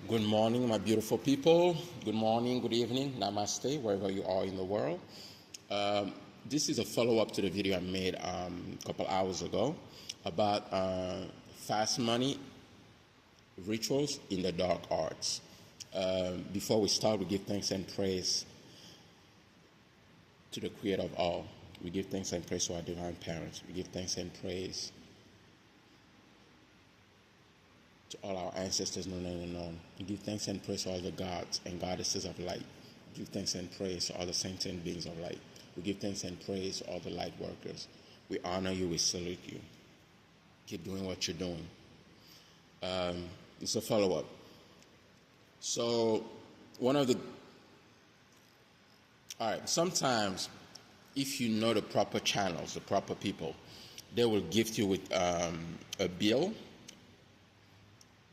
Good morning, my beautiful people. Good morning, good evening, namaste, wherever you are in the world. This is a follow-up to the video I made a couple hours ago about fast money rituals in the dark arts. Before we start, we give thanks and praise to the Creator of all. We give thanks and praise to our divine parents. We give thanks and praise to all our ancestors known and unknown. We give thanks and praise to all the gods and goddesses of light. We give thanks and praise to all the saints and beings of light. We give thanks and praise to all the light workers. We honor you, we salute you. Keep doing what you're doing. It's a follow-up. So sometimes if you know the proper channels, the proper people, they will gift you with a bill.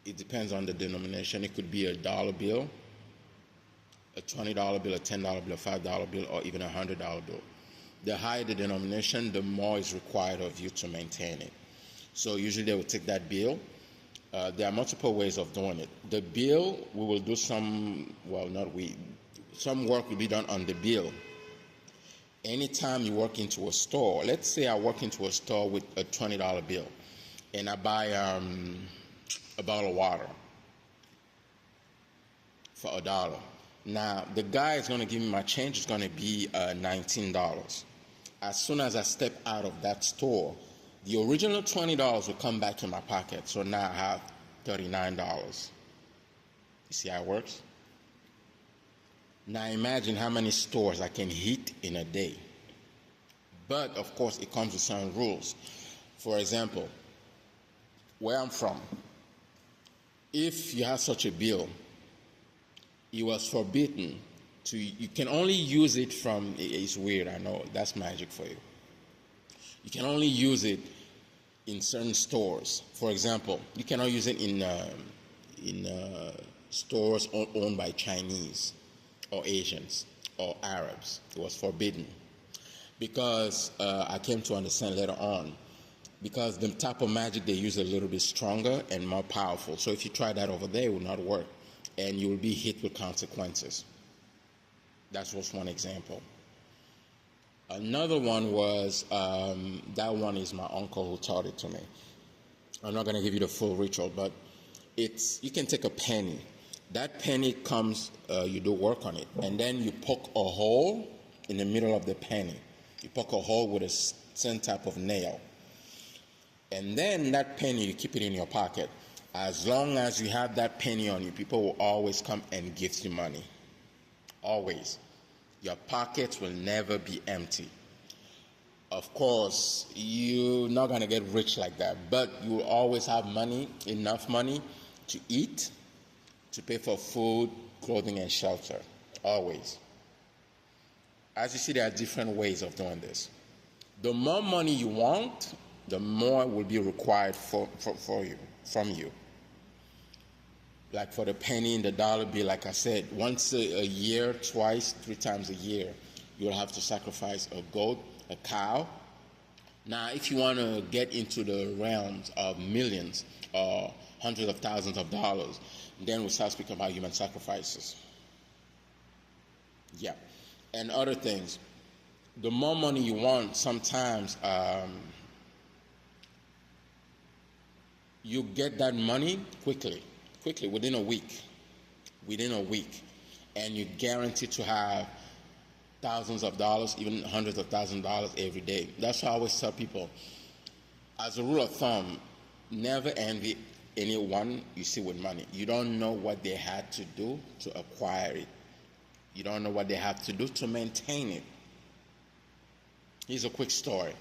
It depends on the denomination. It could be a dollar bill, a $20 bill, a $10 bill, a $5 bill, or even a $100 bill. The higher the denomination, the more is required of you to maintain it. So usually they will take that bill. There are multiple ways of doing it. The bill, we will do some work will be done on the bill. Anytime you walk into a store, let's say I walk into a store with a $20 bill and I buy a bottle of water for $1. Now, the guy is going to give me my change. It's going to be $19. As soon as I step out of that store, the original $20 will come back in my pocket. So now I have $39. You see how it works? Now imagine how many stores I can hit in a day. But, of course, it comes with certain rules. For example, where I'm from, if you have such a bill, it was forbidden you can only use it from, it's weird, I know, that's magic for you. You can only use it in certain stores. For example, you cannot use it in stores owned by Chinese or Asians or Arabs. It was forbidden because I came to understand later on, because the type of magic they use is a little bit stronger and more powerful. So if you try that over there, it will not work, and you will be hit with consequences. That's just one example. Another one was, that one is my uncle who taught it to me. I'm not going to give you the full ritual, but you can take a penny. That penny comes, you do work on it, and then you poke a hole in the middle of the penny. You poke a hole with a certain type of nail. And then that penny, you keep it in your pocket. As long as you have that penny on you, people will always come and give you money. Always. Your pockets will never be empty. Of course, you're not going to get rich like that, but you will always have money, enough money to eat, to pay for food, clothing, and shelter. Always. As you see, there are different ways of doing this. The more money you want, the more will be required from you. Like for the penny and the dollar bill, like I said, once a year, twice, 3 times a year, you'll have to sacrifice a goat, a cow. Now, if you want to get into the realms of millions or hundreds of thousands of dollars, then we start speaking about human sacrifices. Yeah. And other things. The more money you want, sometimes you get that money quickly, within a week, and you're guaranteed to have thousands of dollars, even hundreds of thousands of dollars every day. That's why I always tell people, as a rule of thumb, never envy anyone you see with money. You don't know what they had to do to acquire it. You don't know what they have to do to maintain it. Here's a quick story.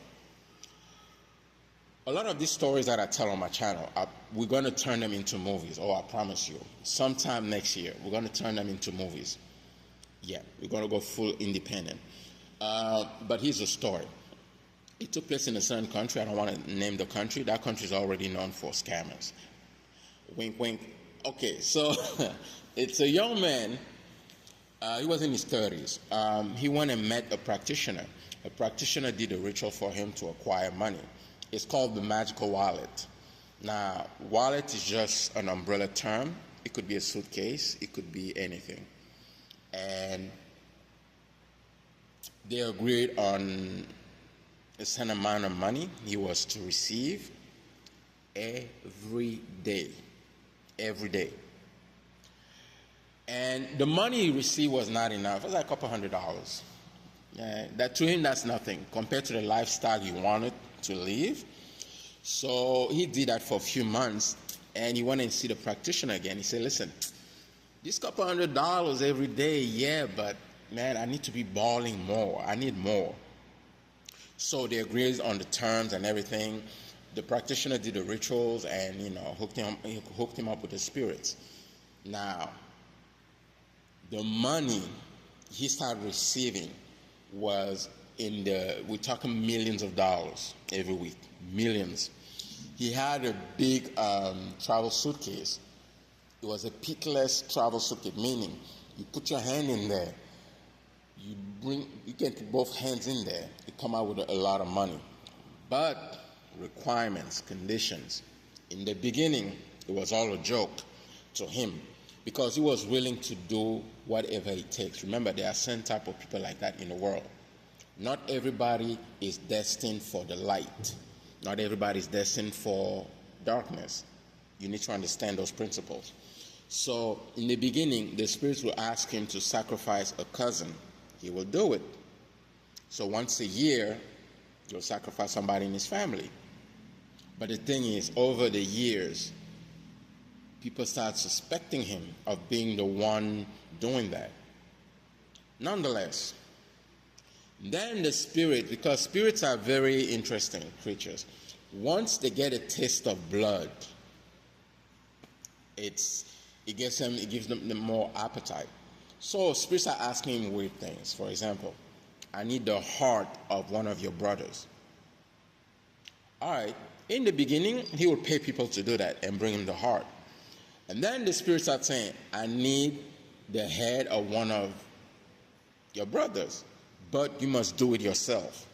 A lot of these stories that I tell on my channel, we're going to turn them into movies. Oh, I promise you. Sometime next year, we're going to turn them into movies. Yeah, we're going to go full independent. But here's a story. It took place in a certain country. I don't want to name the country. That country is already known for scammers. Wink, wink. Okay, so it's a young man. He was in his 30s. He went and met a practitioner. A practitioner did a ritual for him to acquire money. It's called the magical wallet. Now, wallet is just an umbrella term It could be a suitcase. It could be anything. And they agreed on a certain amount of money he was to receive every day. Every day. And the money he received was not enough. It was like a couple $100. That to him, that's nothing compared to the lifestyle he wanted to live. So he did that for a few months, and he went and see the practitioner again. He said, listen, this couple $100 every day, yeah, but man, I need to be balling more. I need more. So they agreed on the terms and everything. The practitioner did the rituals and, hooked him up with the spirits. Now, the money he started receiving was we're talking millions of dollars every week, millions. He had a big travel suitcase. It was a pitless travel suitcase, meaning you put your hand in there, you get put both hands in there, you come out with a lot of money. But requirements, conditions. In the beginning, it was all a joke to him because he was willing to do whatever it takes. Remember, there are certain type of people like that in the world. Not everybody is destined for the light. Not everybody is destined for darkness. You need to understand those principles. So in the beginning, the spirits will ask him to sacrifice a cousin. He will do it. So once a year, he'll sacrifice somebody in his family. But the thing is, over the years, people start suspecting him of being the one doing that. Nonetheless, then the spirit, because spirits are very interesting creatures, once they get a taste of blood, it gives them more appetite. So spirits are asking him weird things. For example, I need the heart of one of your brothers. All right. In the beginning, he would pay people to do that and bring him the heart. And then the spirit starts saying, I need the head of one of your brothers, but you must do it yourself.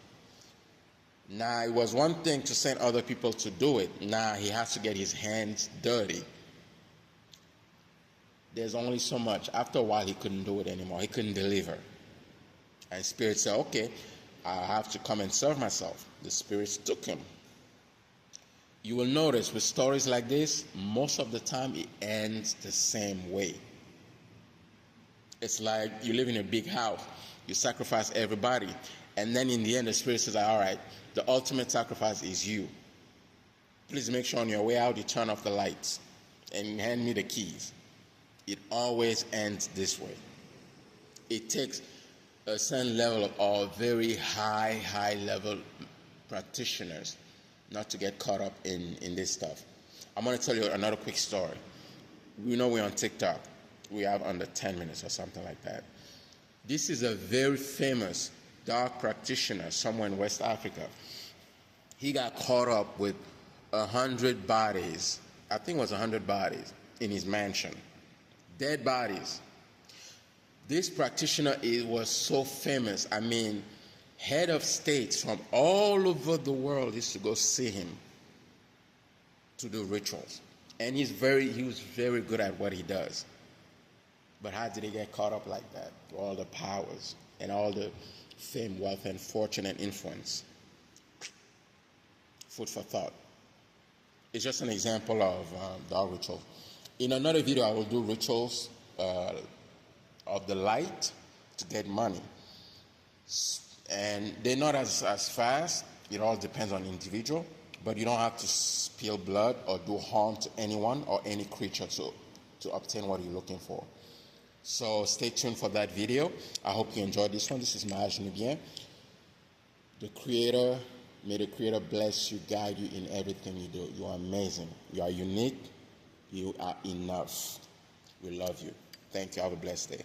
Now, it was one thing to send other people to do it. Now he has to get his hands dirty. There's only so much. After a while, he couldn't do it anymore. He couldn't deliver. And spirit said, okay, I have to come and serve myself. The spirits took him. You will notice with stories like this, most of the time it ends the same way. It's like you live in a big house, you sacrifice everybody, and then in the end the spirit says, all right, the ultimate sacrifice is you. Please make sure on your way out you turn off the lights and hand me the keys. It always ends this way. It takes a certain level of very high level practitioners not to get caught up in this stuff. I'm going to tell you another quick story. We know we're on TikTok. We have under 10 minutes or something like that. This is a very famous dark practitioner somewhere in West Africa. He got caught up with 100 bodies. I think it was 100 bodies in his mansion. Dead bodies. This practitioner was so famous. I mean, head of states from all over the world used to go see him to do rituals. And he was very good at what he does. But how did he get caught up like that? All the powers and all the fame, wealth, and fortune and influence. Food for thought. It's just an example of dark ritual. In another video, I will do rituals of the light to get money. And they're not as fast. It all depends on the individual. But you don't have to spill blood or do harm to anyone or any creature to obtain what you're looking for. So stay tuned for that video. I hope you enjoyed this one. This is Maj Nubien. May the Creator bless you, guide you in everything you do. You are amazing. You are unique. You are enough. We love you. Thank you. Have a blessed day.